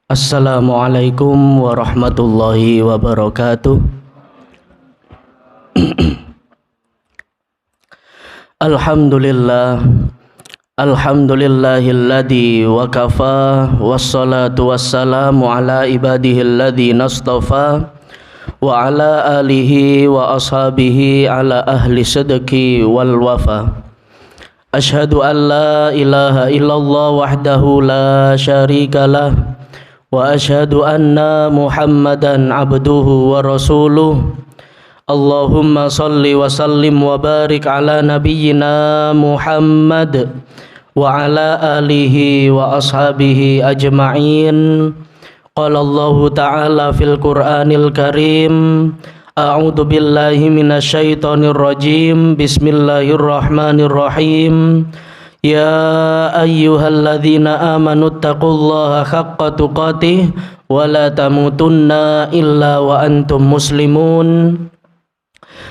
Assalamualaikum warahmatullahi wabarakatuh. Alhamdulillah, alhamdulillahilladzi wa kafa, wassalatu wassalamu ala ibadihilladzi nastafa, wa ala alihi wa ashabihi ala ahli sidqi wal wafa. Ashhadu an la ilaha illallah wahdahu la syarikalah, wa ashhadu anna Muhammadan abduhu wa rasuluh. Allahumma salli wa sallim wa barik ala nabiyyina Muhammad wa ala alihi wa ashabihi ajma'in. Qala Allah ta'ala fil Qur'anil Karim, a'udzu billahi minasyaitonir rajim. Bismillahirrahmanirrahim. Ya ayyuhalladzina amanu taqullaha haqqa tuqatih wa la tamutunna illa wa antum muslimun.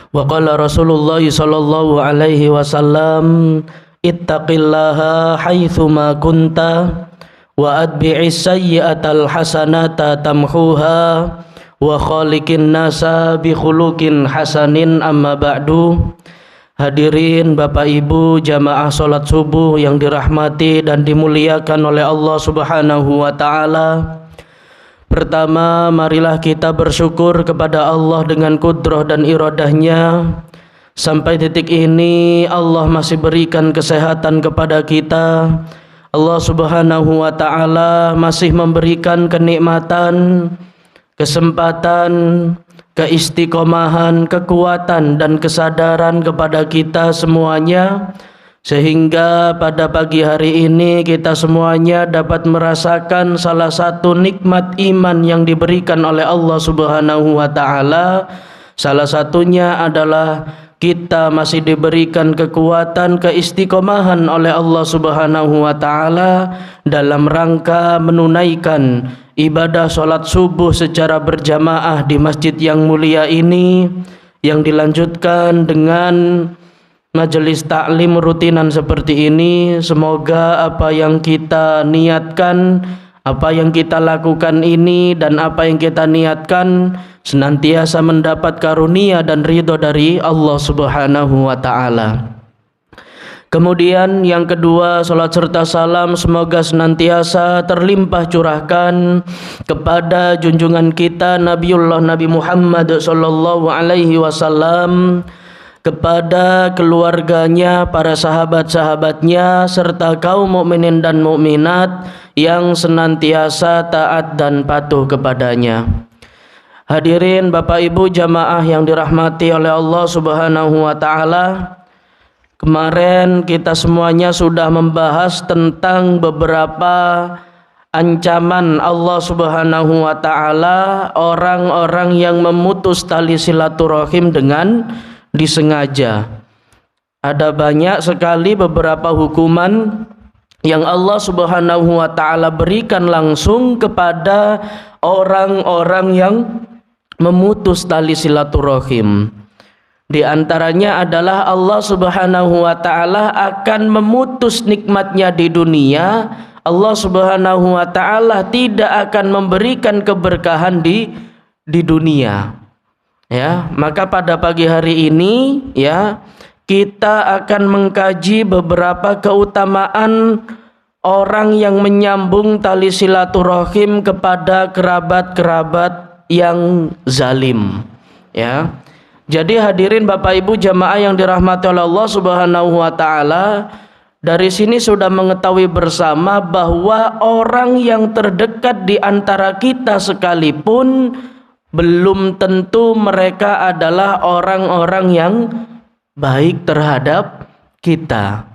Wa qala Rasulullah sallallahu alaihi wasallam, ittaqillaha haitsu ma kunta wa atbi'is sayyi'atal hasanata tamhuha wa khaliqin nasa bi khuluqin hasanin. Amma ba'du. Hadirin Bapak Ibu jamaah salat subuh yang dirahmati dan dimuliakan oleh Allah Subhanahu wa taala. Pertama, marilah kita bersyukur kepada Allah dengan kudrah dan iradahnya. Sampai titik ini Allah masih berikan kesehatan kepada kita. Allah Subhanahu wa taala masih memberikan kenikmatan, kesempatan, keistiqomahan, kekuatan dan kesadaran kepada kita semuanya, sehingga pada pagi hari ini kita semuanya dapat merasakan salah satu nikmat iman yang diberikan oleh Allah Subhanahu wa taala. Salah satunya adalah kita masih diberikan kekuatan, keistiqomahan oleh Allah Subhanahu wa taala dalam rangka menunaikan ibadah sholat subuh secara berjamaah di masjid yang mulia ini, yang dilanjutkan dengan majelis taklim rutinan seperti ini. Semoga apa yang kita niatkan, apa yang kita lakukan ini dan apa yang kita niatkan senantiasa mendapat karunia dan ridho dari Allah Subhanahu wa taala. Kemudian yang kedua, salat serta salam semoga senantiasa terlimpah curahkan kepada junjungan kita Nabiullah Nabi Muhammad sallallahu alaihi wasallam, kepada keluarganya, para sahabat-sahabatnya serta kaum mukminin dan mukminat yang senantiasa taat dan patuh kepadanya. Hadirin Bapak Ibu jamaah yang dirahmati oleh Allah Subhanahu wa taala. Kemarin kita semuanya sudah membahas tentang beberapa ancaman Allah Subhanahu wa taala orang-orang yang memutus tali silaturahim dengan disengaja. Ada banyak sekali beberapa hukuman yang Allah Subhanahu wa taala berikan langsung kepada orang-orang yang memutus tali silaturahim. Di antaranya adalah Allah Subhanahu wa taala akan memutus nikmatnya di dunia. Allah Subhanahu wa taala tidak akan memberikan keberkahan di dunia. Ya, maka pada pagi hari ini ya, kita akan mengkaji beberapa keutamaan orang yang menyambung tali silaturahim kepada kerabat-kerabat yang zalim. Ya. Jadi hadirin Bapak Ibu jamaah yang dirahmati oleh Allah Subhanahu wa taala, dari sini sudah mengetahui bersama bahwa orang yang terdekat di antara kita sekalipun belum tentu mereka adalah orang-orang yang baik terhadap kita.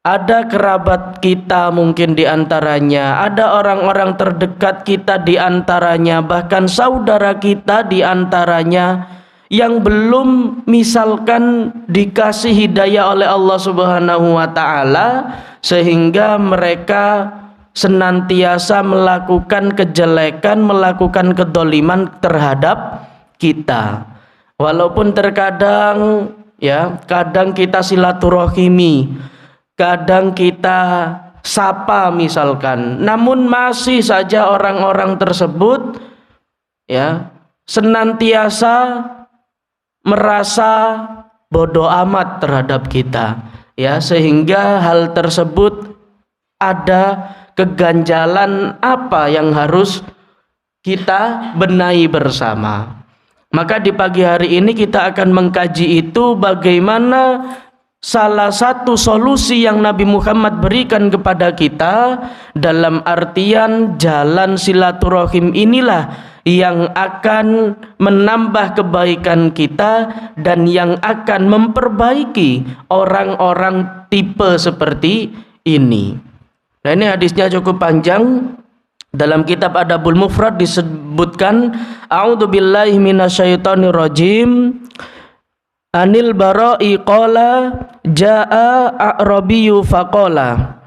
Ada kerabat kita mungkin di antaranya, ada orang-orang terdekat kita di antaranya, bahkan saudara kita di antaranya yang belum misalkan dikasih hidayah oleh Allah Subhanahu wa taala, sehingga mereka senantiasa melakukan kejelekan, melakukan kedoliman terhadap kita. Walaupun terkadang ya, kadang kita silaturahimi, kadang kita sapa misalkan, namun masih saja orang-orang tersebut ya senantiasa merasa bodoh amat terhadap kita, ya, sehingga hal tersebut ada keganjalan apa yang harus kita benahi bersama. Maka di pagi hari ini kita akan mengkaji itu, bagaimana salah satu solusi yang Nabi Muhammad berikan kepada kita, dalam artian jalan silaturahim inilah yang akan menambah kebaikan kita dan yang akan memperbaiki orang-orang tipe seperti ini. Nah, ini hadisnya cukup panjang. Dalam kitab Adabul Mufrad disebutkan, a'udzubillahi minasyaitonir rajim, anil Bara'i qala jaa a'rabiyyu faqala.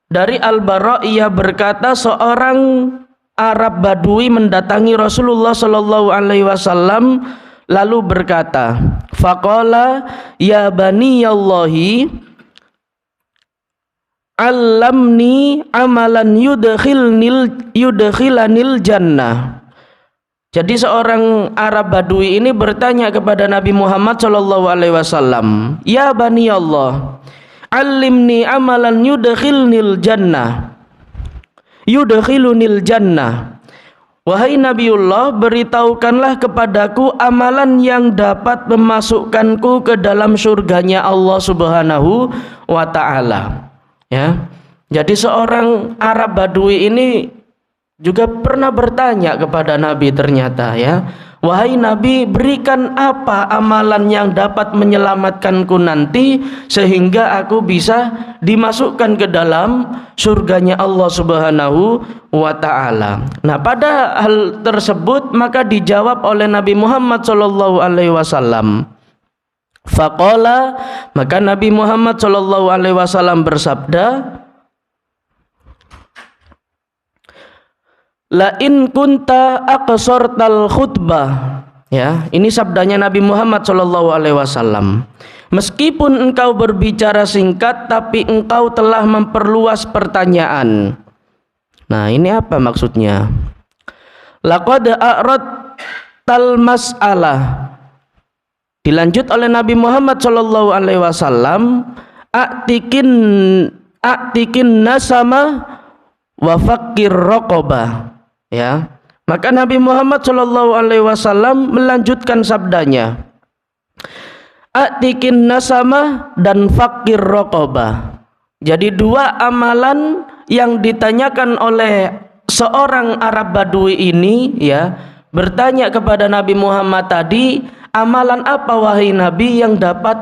Dari Al-Bara' ia berkata, seorang Arab Badui mendatangi Rasulullah sallallahu alaihi wasallam lalu berkata, faqala ya bani Allahi allamni amalan yudkhilanil jannah. Jadi seorang Arab Badui ini bertanya kepada Nabi Muhammad sallallahu alaihi wasallam, ya bani Allah, allimni amalan yudkhilunil jannah. Wahai Nabiullah, beritahukanlah kepadaku amalan yang dapat memasukkanku ke dalam surganya Allah Subhanahu wa ta'ala. Ya, jadi seorang Arab Badui ini juga pernah bertanya kepada Nabi, ternyata ya, wahai Nabi, berikan apa amalan yang dapat menyelamatkanku nanti sehingga aku bisa dimasukkan ke dalam surganya Allah Subhanahu wa ta'ala. Nah, pada hal tersebut maka dijawab oleh Nabi Muhammad sallallahu alaihi wasallam. Faqala, maka Nabi Muhammad sallallahu alaihi wasallam bersabda, la in kunta aqsartal khutbah. Ya, ini sabdanya Nabi Muhammad sallallahu alaihi wasallam. Meskipun engkau berbicara singkat tapi engkau telah memperluas pertanyaan. Nah, ini apa maksudnya? Laqad a'radtal mas'alah. Dilanjut oleh Nabi Muhammad sallallahu alaihi wasallam, a'tikin nasama wa fakir raqabah. Ya. Maka Nabi Muhammad sallallahu alaihi wasallam melanjutkan sabdanya, a'tikin nasama dan fakir raqabah. Jadi dua amalan yang ditanyakan oleh seorang Arab Badui ini, ya, bertanya kepada Nabi Muhammad tadi, amalan apa wahai Nabi yang dapat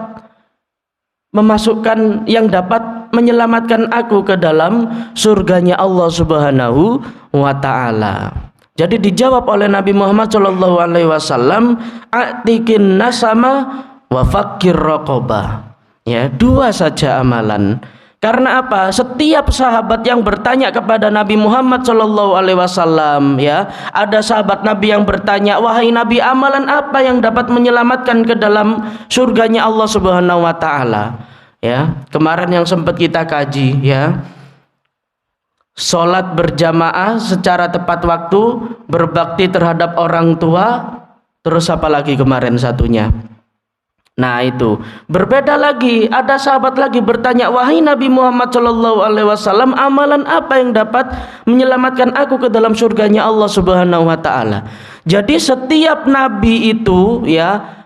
menyelamatkan aku ke dalam surganya Allah Subhanahu wa ta'ala. Jadi dijawab oleh Nabi Muhammad sallallahu alaihi wasallam, a'tikin nasama wa fakir raqabah. Ya, dua saja amalan. Karena apa? Setiap sahabat yang bertanya kepada Nabi Muhammad sallallahu alaihi wasallam, ya, ada sahabat Nabi yang bertanya, wahai Nabi, amalan apa yang dapat menyelamatkan ke dalam surganya Allah Subhanahu wa taala? Ya, kemarin yang sempat kita kaji, ya. Salat berjamaah secara tepat waktu, berbakti terhadap orang tua, terus apa lagi kemarin satunya? Nah, itu berbeda lagi. Ada sahabat lagi bertanya, wahai Nabi Muhammad sallallahu alaihi wasallam, amalan apa yang dapat menyelamatkan aku ke dalam surganya Allah Subhanahu wa taala? Jadi setiap nabi itu, ya,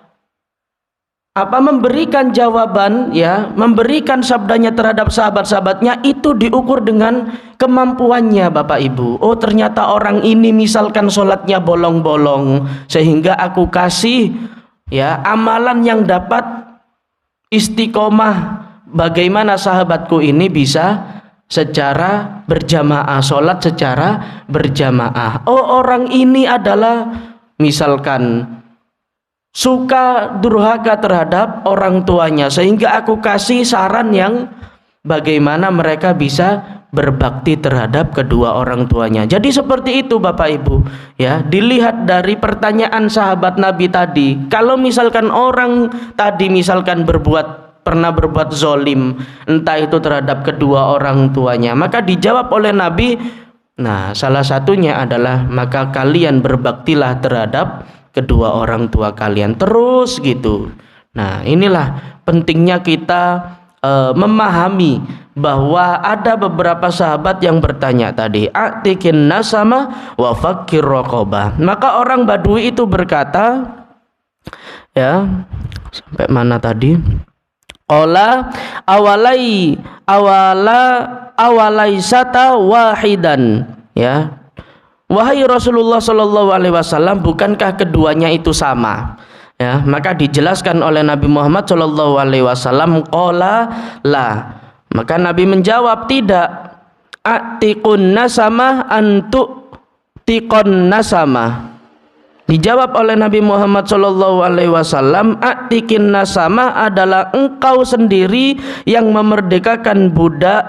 memberikan jawaban, ya, memberikan sabdanya terhadap sahabat-sahabatnya itu diukur dengan kemampuannya, Bapak Ibu. Oh, ternyata orang ini misalkan sholatnya bolong-bolong, sehingga aku kasih, ya, amalan yang dapat istiqomah. Bagaimana sahabatku ini bisa secara berjamaah, sholat secara berjamaah. Oh, orang ini adalah misalkan suka durhaka terhadap orang tuanya, sehingga aku kasih saran yang bagaimana mereka bisa berbakti terhadap kedua orang tuanya. Jadi seperti itu Bapak Ibu, ya, dilihat dari pertanyaan sahabat Nabi tadi. Kalau misalkan orang tadi misalkan berbuat pernah berbuat zolim, entah itu terhadap kedua orang tuanya. Maka dijawab oleh Nabi, nah salah satunya adalah maka kalian berbaktilah terhadap kedua orang tua kalian, terus gitu. Nah inilah pentingnya kita memahami bahwa ada beberapa sahabat yang bertanya tadi, atikin nasama wa fakir raqabah. Maka orang Badui itu berkata, ya sampai mana tadi? Qala awalaisata wahidan, ya. Wahai Rasulullah Shallallahu Alaihi Wasallam, bukankah keduanya itu sama? Ya, maka dijelaskan oleh Nabi Muhammad Shallallahu Alaihi Wasallam, qala la. Maka Nabi menjawab, tidak. Atikun nasama antu tikon nasama. Dijawab oleh Nabi Muhammad Shallallahu Alaihi Wasallam, atikin nasama adalah engkau sendiri yang memerdekakan budak.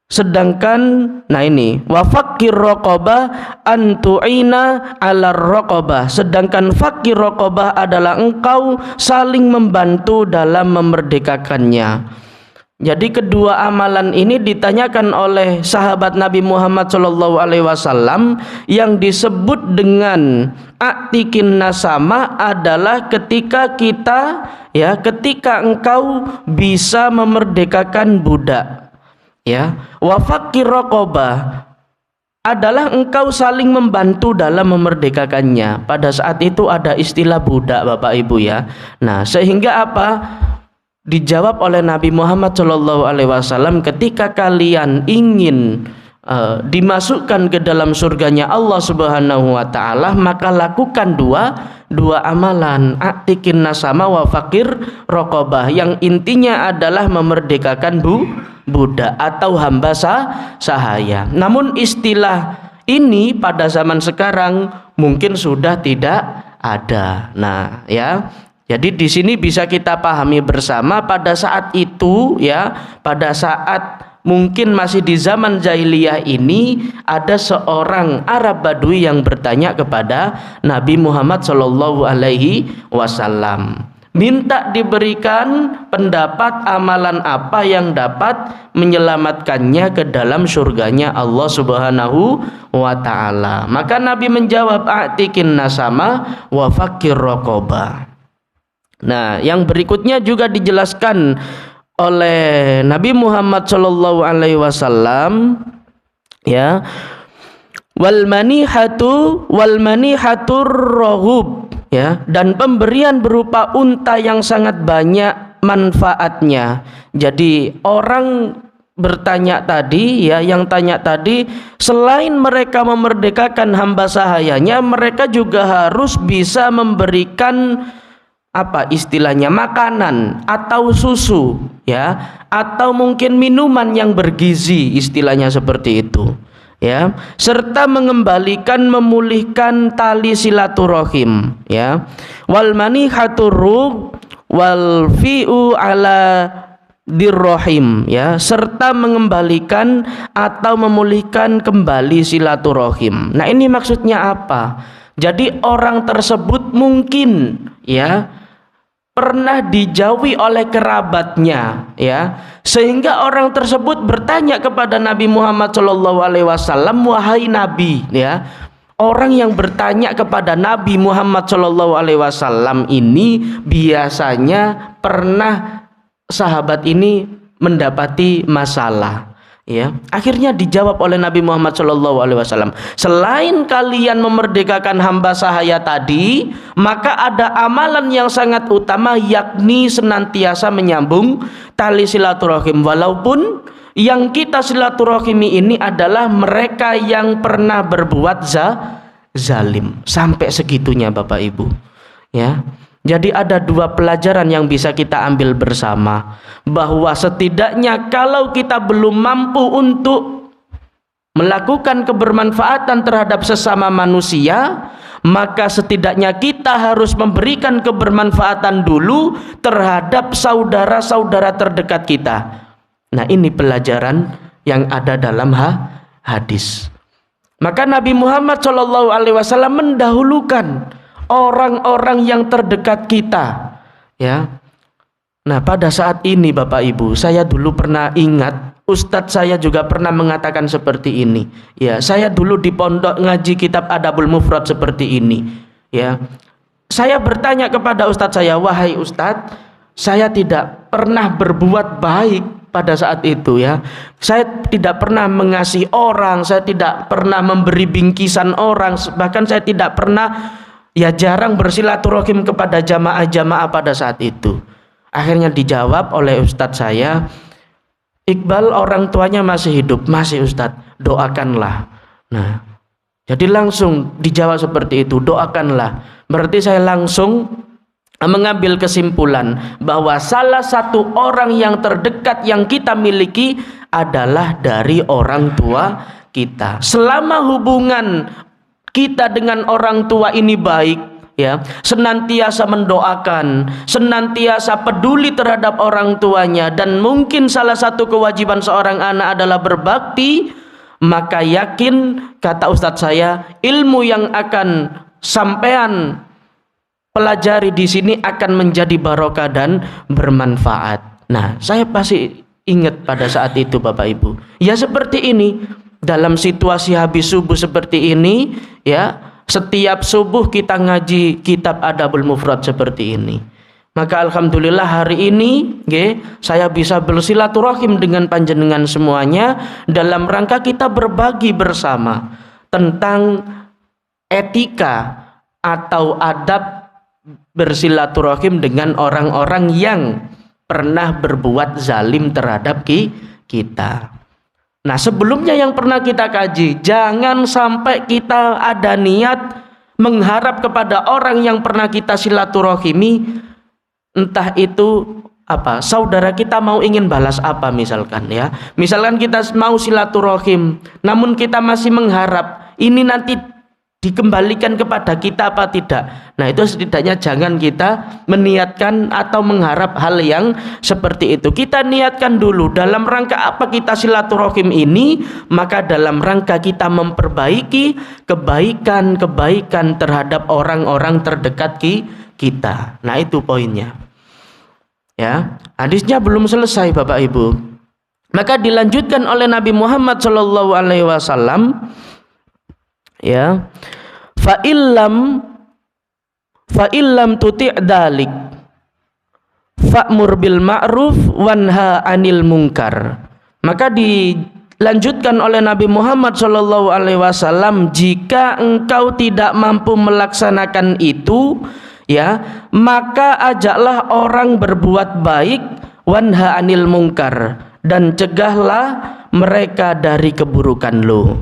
Sedangkan nah ini wa fakir raqabah antu'ina 'alar raqabah, sedangkan fakir raqabah adalah engkau saling membantu dalam memerdekakannya. Jadi kedua amalan ini ditanyakan oleh sahabat Nabi Muhammad sallallahu alaihi wasallam. Yang disebut dengan atikin nasama adalah ketika engkau bisa memerdekakan budak. Ya, wa fakir raqabah adalah engkau saling membantu dalam memerdekakannya. Pada saat itu ada istilah budak, Bapak Ibu ya. Nah, sehingga apa? Dijawab oleh Nabi Muhammad SAW, ketika kalian ingin dimasukkan ke dalam surganya Allah Subhanahu wa taala, maka lakukan dua amalan, atikin nasama wa fakir raqabah, yang intinya adalah memerdekakan budak atau hamba sahaya. Namun istilah ini pada zaman sekarang mungkin sudah tidak ada. Nah, ya. Jadi di sini bisa kita pahami bersama, pada saat itu ya, pada saat mungkin masih di zaman jahiliyah ini, ada seorang Arab Badui yang bertanya kepada Nabi Muhammad sallallahu alaihi wasallam, minta diberikan pendapat amalan apa yang dapat menyelamatkannya ke dalam surganya Allah Subhanahu wa taala. Maka Nabi menjawab, atikin nasama wa fakir raqabah. Nah, yang berikutnya juga dijelaskan oleh Nabi Muhammad sallallahu alaihi wasallam, ya, wal manihatur rohub, ya, dan pemberian berupa unta yang sangat banyak manfaatnya. Jadi orang bertanya tadi, ya, yang tanya tadi, selain mereka memerdekakan hamba sahayanya, mereka juga harus bisa memberikan apa istilahnya, makanan atau susu, ya, atau mungkin minuman yang bergizi, istilahnya seperti itu, ya, serta memulihkan tali silaturahim, ya, wal manihatur wal fi'u ala dirrohim, ya, serta mengembalikan atau memulihkan kembali silaturahim. Nah, ini maksudnya apa? Jadi orang tersebut mungkin, ya, pernah dijauhi oleh kerabatnya, ya, sehingga orang tersebut bertanya kepada Nabi Muhammad SAW, wahai Nabi, ya, orang yang bertanya kepada Nabi Muhammad SAW ini biasanya pernah sahabat ini mendapati masalah. Ya, akhirnya dijawab oleh Nabi Muhammad SAW, selain kalian memerdekakan hamba sahaya tadi, maka ada amalan yang sangat utama, yakni senantiasa menyambung tali silaturahim. Walaupun yang kita silaturahimi ini adalah mereka yang pernah berbuat zalim, sampai segitunya Bapak Ibu, ya. Jadi ada dua pelajaran yang bisa kita ambil bersama, bahwa setidaknya kalau kita belum mampu untuk melakukan kebermanfaatan terhadap sesama manusia, maka setidaknya kita harus memberikan kebermanfaatan dulu terhadap saudara-saudara terdekat kita. Nah, ini pelajaran yang ada dalam hadis. Maka Nabi Muhammad SAW mendahulukan orang-orang yang terdekat kita, ya, Nah, pada saat ini Bapak Ibu, saya dulu pernah ingat Ustadz saya juga pernah mengatakan seperti ini. Ya, saya dulu di pondok ngaji kitab Adabul Mufrad seperti ini. Ya, saya bertanya kepada Ustadz saya, wahai Ustadz, saya tidak pernah berbuat baik pada saat itu ya. Saya tidak pernah mengasihi orang, saya tidak pernah memberi bingkisan orang, bahkan saya tidak pernah, ya jarang bersilaturahim kepada jamaah-jamaah pada saat itu. Akhirnya dijawab oleh Ustadz saya, Iqbal orang tuanya masih hidup, masih Ustadz, doakanlah. Nah, jadi langsung dijawab seperti itu, doakanlah. Berarti saya langsung mengambil kesimpulan bahwa salah satu orang yang terdekat yang kita miliki adalah dari orang tua kita. Selama hubungan kita dengan orang tua ini baik, ya, senantiasa mendoakan, senantiasa peduli terhadap orang tuanya, dan mungkin salah satu kewajiban seorang anak adalah berbakti, maka yakin, kata Ustadz saya, ilmu yang akan sampean pelajari di sini akan menjadi barokah dan bermanfaat. Nah, saya pasti ingat pada saat itu Bapak Ibu. Ya seperti ini, dalam situasi habis subuh seperti ini, ya, setiap subuh kita ngaji kitab Adabul Mufrad seperti ini. Maka alhamdulillah hari ini saya bisa bersilaturahim dengan panjenengan semuanya dalam rangka kita berbagi bersama tentang etika atau adab bersilaturahim dengan orang-orang yang pernah berbuat zalim terhadap kita. Nah, sebelumnya yang pernah kita kaji, jangan sampai kita ada niat mengharap kepada orang yang pernah kita silaturahimi, entah itu apa, saudara kita mau ingin balas apa misalkan ya. Misalkan kita mau silaturahim, namun kita masih mengharap ini nanti dikembalikan kepada kita apa tidak. Nah, itu setidaknya jangan kita meniatkan atau mengharap hal yang seperti itu. Kita niatkan dulu dalam rangka apa kita silaturahim ini, maka dalam rangka kita memperbaiki kebaikan-kebaikan terhadap orang-orang terdekat kita. Nah, itu poinnya. Ya, hadisnya belum selesai Bapak Ibu. Maka dilanjutkan oleh Nabi Muhammad SAW, ya, fa illam tuti' dalik fa'mur bil ma'ruf wanha 'anil munkar. Maka dilanjutkan oleh Nabi Muhammad SAW, jika engkau tidak mampu melaksanakan itu, ya, maka ajaklah orang berbuat baik, wanha 'anil munkar, dan cegahlah mereka dari keburukan lo.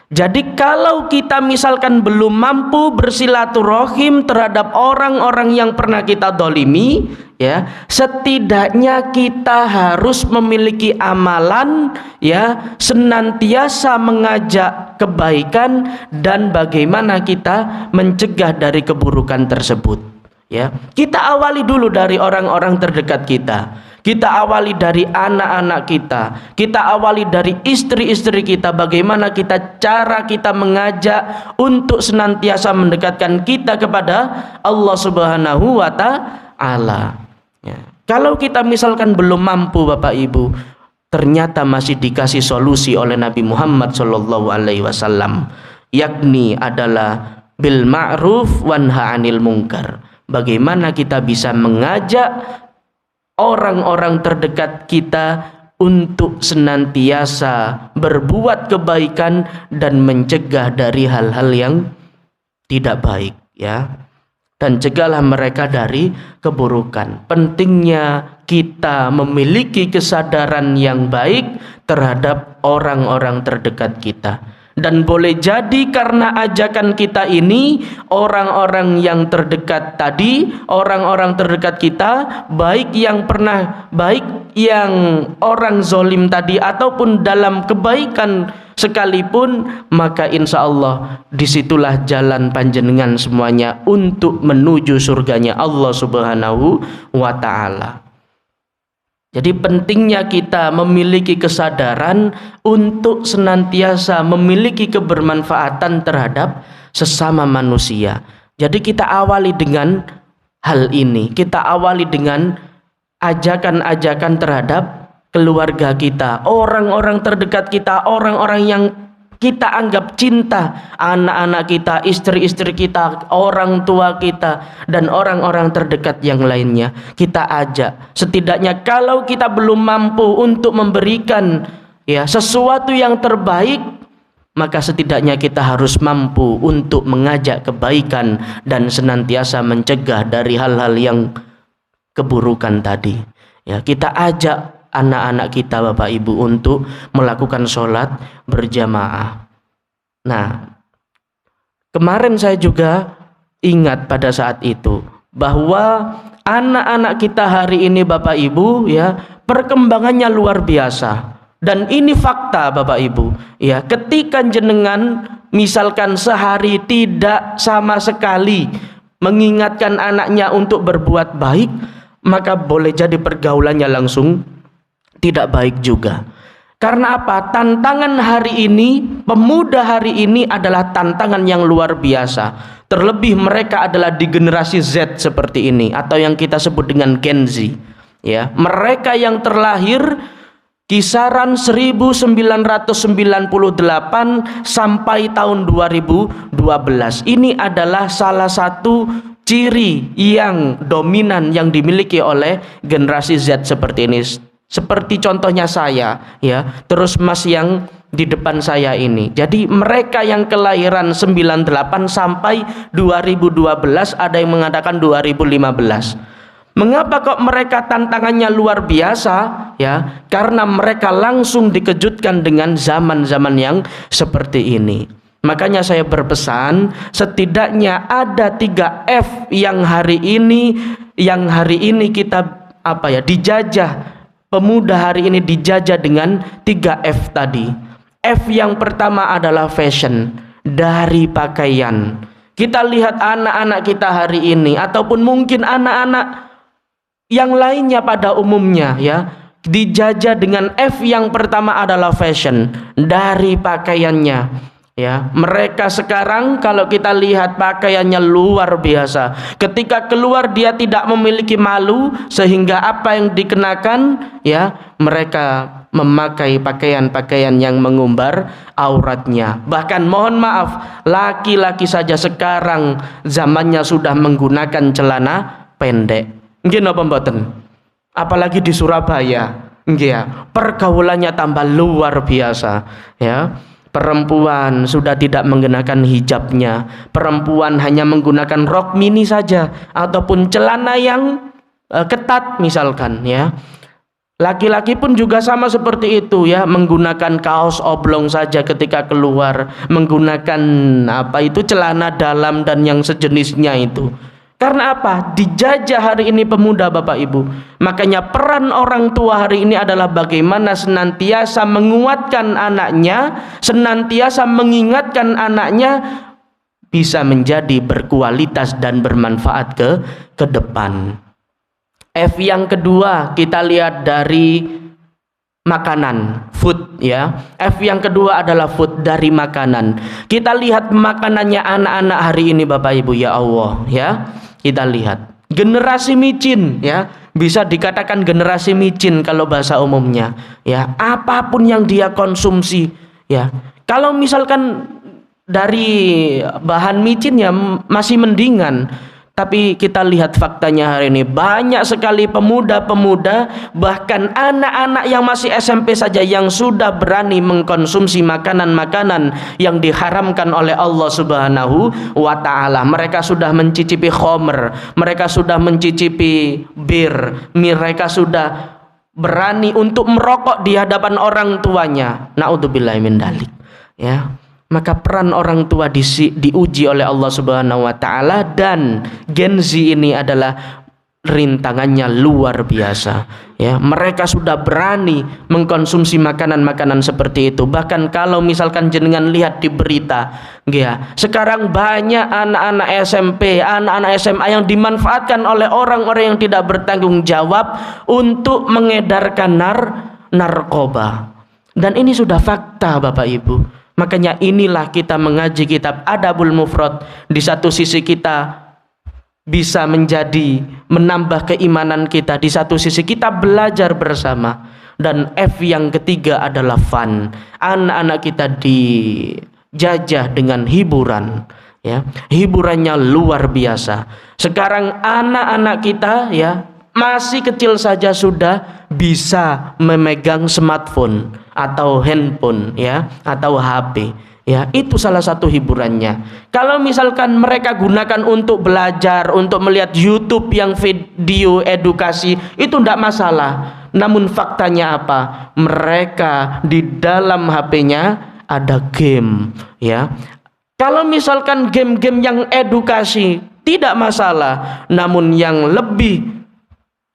Jadi kalau kita misalkan belum mampu bersilaturahim terhadap orang-orang yang pernah kita dolimi, ya, setidaknya kita harus memiliki amalan, ya, senantiasa mengajak kebaikan dan bagaimana kita mencegah dari keburukan tersebut. Ya, kita awali dulu dari orang-orang terdekat kita. Kita awali dari anak-anak kita. Kita awali dari istri-istri kita. Bagaimana cara kita mengajak untuk senantiasa mendekatkan kita kepada Allah Subhanahu wa Ta'ala. Ya. Kalau kita misalkan belum mampu Bapak Ibu, ternyata masih dikasih solusi oleh Nabi Muhammad SAW, yakni adalah bil ma'ruf wanha 'anil munkar. Bagaimana kita bisa mengajak orang-orang terdekat kita untuk senantiasa berbuat kebaikan dan mencegah dari hal-hal yang tidak baik, ya, dan cegahlah mereka dari keburukan. Pentingnya kita memiliki kesadaran yang baik terhadap orang-orang terdekat kita. Dan boleh jadi karena ajakan kita ini, orang-orang yang terdekat tadi, orang-orang terdekat kita, baik yang orang zolim tadi ataupun dalam kebaikan sekalipun, maka insya Allah disitulah jalan panjenengan semuanya untuk menuju surganya Allah Subhanahu wa Ta'ala. Jadi pentingnya kita memiliki kesadaran untuk senantiasa memiliki kebermanfaatan terhadap sesama manusia. Jadi kita awali dengan hal ini. Kita awali dengan ajakan-ajakan terhadap keluarga kita, orang-orang terdekat kita, orang-orang yang kita anggap cinta, anak-anak kita, istri-istri kita, orang tua kita, dan orang-orang terdekat yang lainnya. Kita ajak. Setidaknya kalau kita belum mampu untuk memberikan sesuatu yang terbaik, maka setidaknya kita harus mampu untuk mengajak kebaikan dan senantiasa mencegah dari hal-hal yang keburukan tadi. Kita ajak anak-anak kita, Bapak Ibu, untuk melakukan sholat berjamaah. Nah, kemarin saya juga ingat pada saat itu bahwa anak-anak kita hari ini, Bapak Ibu, perkembangannya luar biasa. Dan ini fakta, Bapak Ibu. Ketika jenengan misalkan sehari tidak sama sekali mengingatkan anaknya untuk berbuat baik, maka boleh jadi pergaulannya langsung tidak baik juga. Karena apa? Tantangan hari ini, pemuda hari ini adalah tantangan yang luar biasa. Terlebih mereka adalah di generasi Z seperti ini, atau yang kita sebut dengan Gen Z. Mereka yang terlahir kisaran 1998 sampai tahun 2012. Ini adalah salah satu ciri yang dominan yang dimiliki oleh generasi Z seperti ini. Seperti contohnya saya, terus Mas yang di depan saya ini. Jadi mereka yang kelahiran 98 sampai 2012, ada yang mengatakan 2015. Mengapa kok mereka tantangannya luar biasa? Karena mereka langsung dikejutkan dengan zaman-zaman yang seperti ini. Makanya saya berpesan, setidaknya ada 3 F yang hari ini kita dijajah. Pemuda hari ini dijajah dengan 3 F tadi. F yang pertama adalah fashion, dari pakaian. Kita lihat anak-anak kita hari ini, ataupun mungkin anak-anak yang lainnya pada umumnya, dijajah dengan F yang pertama adalah fashion, dari pakaiannya. Mereka sekarang kalau kita lihat pakaiannya luar biasa. Ketika keluar dia tidak memiliki malu, sehingga apa yang dikenakan, mereka memakai pakaian-pakaian yang mengumbar auratnya. Bahkan mohon maaf, laki-laki saja sekarang zamannya sudah menggunakan celana pendek. Nggih napa mboten? Apalagi di Surabaya, pergaulannya tambah luar biasa, Perempuan sudah tidak menggunakan hijabnya. Perempuan hanya menggunakan rok mini saja, ataupun celana yang ketat misalkan, Laki-laki pun juga sama seperti itu, menggunakan kaos oblong saja ketika keluar, menggunakan celana dalam dan yang sejenisnya itu. Karena apa? Dijajah hari ini pemuda, Bapak Ibu. Makanya peran orang tua hari ini adalah bagaimana senantiasa menguatkan anaknya, senantiasa mengingatkan anaknya bisa menjadi berkualitas dan bermanfaat ke depan. F yang kedua kita lihat dari makanan, food, F yang kedua adalah food, dari makanan. Kita lihat makanannya anak-anak hari ini, Bapak Ibu, ya Allah, Kita lihat generasi micin, bisa dikatakan generasi micin kalau bahasa umumnya, apapun yang dia konsumsi, Kalau misalkan dari bahan micin masih mendingan. Tapi kita lihat faktanya hari ini, banyak sekali pemuda-pemuda, bahkan anak-anak yang masih SMP saja yang sudah berani mengkonsumsi makanan-makanan yang diharamkan oleh Allah Subhanahu wa Ta'ala. Mereka sudah mencicipi khamr, mereka sudah mencicipi bir, mereka sudah berani untuk merokok di hadapan orang tuanya. Na'udzubillahi min dzalik, Maka peran orang tua diuji oleh Allah Subhanahu wa Ta'ala, dan Gen Z ini adalah rintangannya luar biasa. Mereka sudah berani mengkonsumsi makanan-makanan seperti itu. Bahkan kalau misalkan jenengan lihat di berita, sekarang banyak anak-anak SMP, anak-anak SMA yang dimanfaatkan oleh orang-orang yang tidak bertanggung jawab untuk mengedarkan narkoba. Dan ini sudah fakta, Bapak Ibu. Makanya inilah kita mengaji kitab Adabul Mufrad. Di satu sisi kita bisa menambah keimanan kita. Di satu sisi kita belajar bersama, dan F yang ketiga adalah fun. Anak-anak kita dijajah dengan hiburan, ya. Hiburannya luar biasa. Sekarang anak-anak kita, ya, masih kecil saja sudah bisa memegang smartphone atau handphone, ya, atau HP. Ya, itu salah satu hiburannya. Kalau misalkan mereka gunakan untuk belajar, untuk melihat YouTube yang video edukasi, itu tidak masalah. Namun faktanya apa? Mereka di dalam HP-nya ada game, ya. Kalau misalkan game-game yang edukasi tidak masalah, namun yang lebih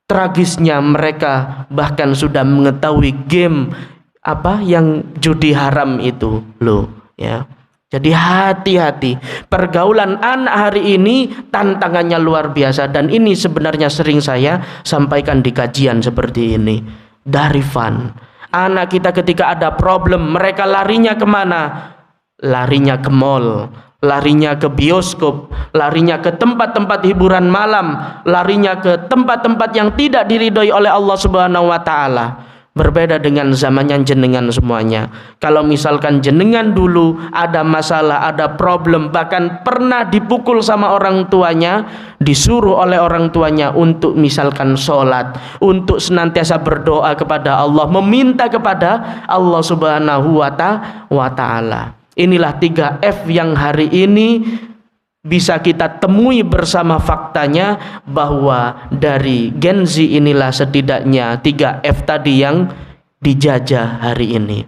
tragisnya mereka bahkan sudah mengetahui game apa yang judi haram itu, loh. Ya, jadi hati-hati. Pergaulan anak hari ini tantangannya luar biasa, dan ini sebenarnya sering saya sampaikan di kajian seperti ini. Dari fun, anak kita ketika ada problem, mereka larinya kemana? Larinya ke mall, larinya ke bioskop, larinya ke tempat-tempat hiburan malam, larinya ke tempat-tempat yang tidak diridhoi oleh Allah Subhanahu wa Ta'ala. Berbeda dengan zamannya jenengan semuanya. Kalau misalkan jenengan dulu ada masalah, ada problem, bahkan pernah dipukul sama orang tuanya, disuruh oleh orang tuanya untuk misalkan sholat, untuk senantiasa berdoa kepada Allah, meminta kepada Allah Subhanahu wa Ta'ala. Inilah 3 F yang hari ini bisa kita temui bersama faktanya, bahwa dari Gen Z inilah setidaknya 3 F tadi yang dijajah hari ini.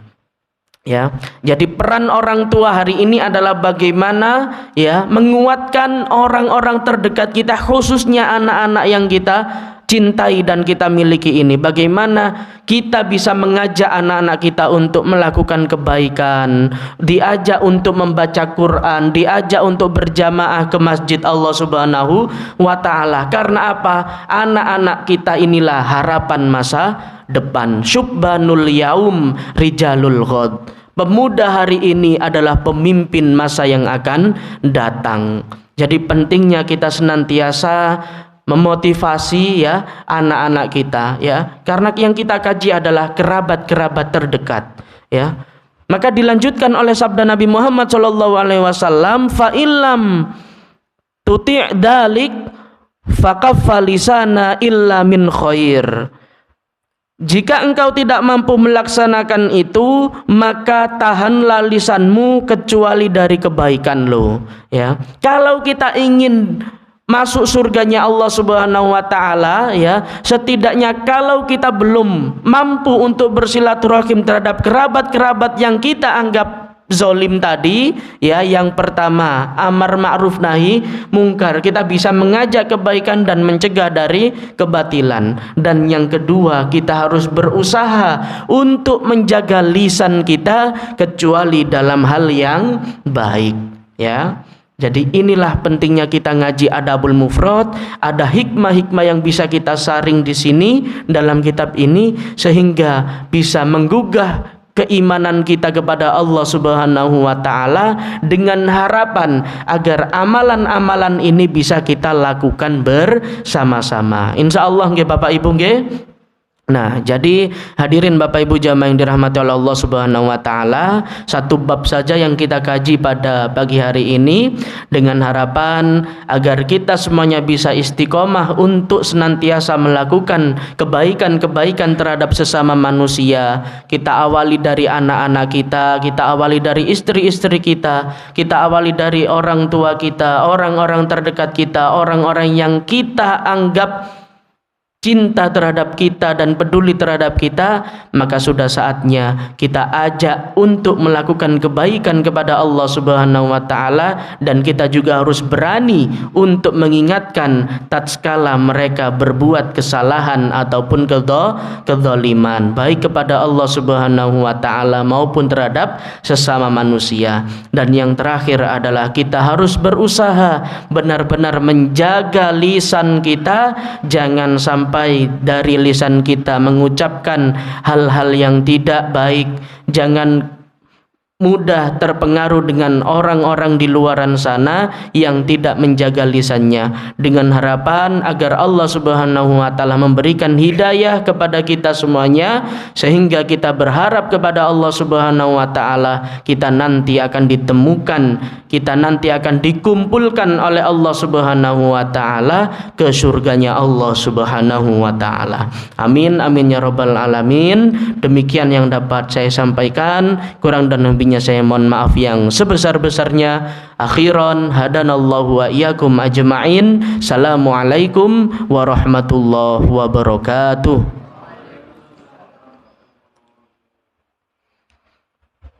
Ya, jadi peran orang tua hari ini adalah bagaimana, ya, menguatkan orang-orang terdekat kita, khususnya anak-anak yang kita cintai dan kita miliki ini. Bagaimana kita bisa mengajak anak-anak kita untuk melakukan kebaikan, diajak untuk membaca Quran, diajak untuk berjamaah ke masjid Allah Subhanahu wa Ta'ala. Karena apa? Anak-anak kita inilah harapan masa depan. Syubbanul yaum rijalul ghad. Pemuda hari ini adalah pemimpin masa yang akan datang. Jadi pentingnya kita senantiasa memotivasi, ya, anak-anak kita, ya, karena yang kita kaji adalah kerabat-kerabat terdekat, ya. Maka dilanjutkan oleh sabda Nabi Muhammad SAW, fa illam tuti' dalik fakaffa lisana illa min khair. Jika engkau tidak mampu melaksanakan itu, maka tahanlah lisanmu kecuali dari kebaikan lo, ya. Kalau kita ingin masuk surganya Allah Subhanahu wa Ta'ala, ya, setidaknya kalau kita belum mampu untuk bersilaturahim terhadap kerabat-kerabat yang kita anggap zolim tadi, ya, yang pertama amar ma'ruf nahi mungkar, kita bisa mengajak kebaikan dan mencegah dari kebatilan. Dan yang kedua, kita harus berusaha untuk menjaga lisan kita kecuali dalam hal yang baik, ya. Jadi inilah pentingnya kita ngaji Adabul Mufrad. Ada hikmah-hikmah yang bisa kita saring di sini dalam kitab ini, sehingga bisa menggugah keimanan kita kepada Allah Subhanahu wa Ta'ala, dengan harapan agar amalan-amalan ini bisa kita lakukan bersama-sama. Insya Allah nggih Bapak Ibu nggih. Nah, jadi hadirin Bapak Ibu jamaah yang dirahmati oleh Allah Subhanahu wa Ta'ala, satu bab saja yang kita kaji pada pagi hari ini, dengan harapan agar kita semuanya bisa istiqomah untuk senantiasa melakukan kebaikan-kebaikan terhadap sesama manusia. Kita awali dari anak-anak kita, kita awali dari istri-istri kita awali dari orang tua kita, orang-orang terdekat kita, orang-orang yang kita anggap cinta terhadap kita dan peduli terhadap kita. Maka sudah saatnya kita ajak untuk melakukan kebaikan kepada Allah Subhanahu wa Ta'ala, dan kita juga harus berani untuk mengingatkan tatkala mereka berbuat kesalahan ataupun kezaliman, baik kepada Allah Subhanahu wa Ta'ala maupun terhadap sesama manusia. Dan yang terakhir adalah kita harus berusaha benar-benar menjaga lisan kita, jangan sampai dari lisan kita mengucapkan hal-hal yang tidak baik. Jangan mudah terpengaruh dengan orang-orang di luaran sana yang tidak menjaga lisannya, dengan harapan agar Allah Subhanahu wa taala memberikan hidayah kepada kita semuanya, sehingga kita berharap kepada Allah Subhanahu wa taala kita nanti akan ditemukan, kita nanti akan dikumpulkan oleh Allah Subhanahu wa taala ke surganya Allah Subhanahu wa taala. Amin amin ya rabbal alamin. Demikian yang dapat saya sampaikan, kurang dan lebihnya saya mohon maaf yang sebesar-besarnya. Akhiran hadanallahu wa iyyakum ajma'in. Assalamualaikum warahmatullahi wabarakatuh.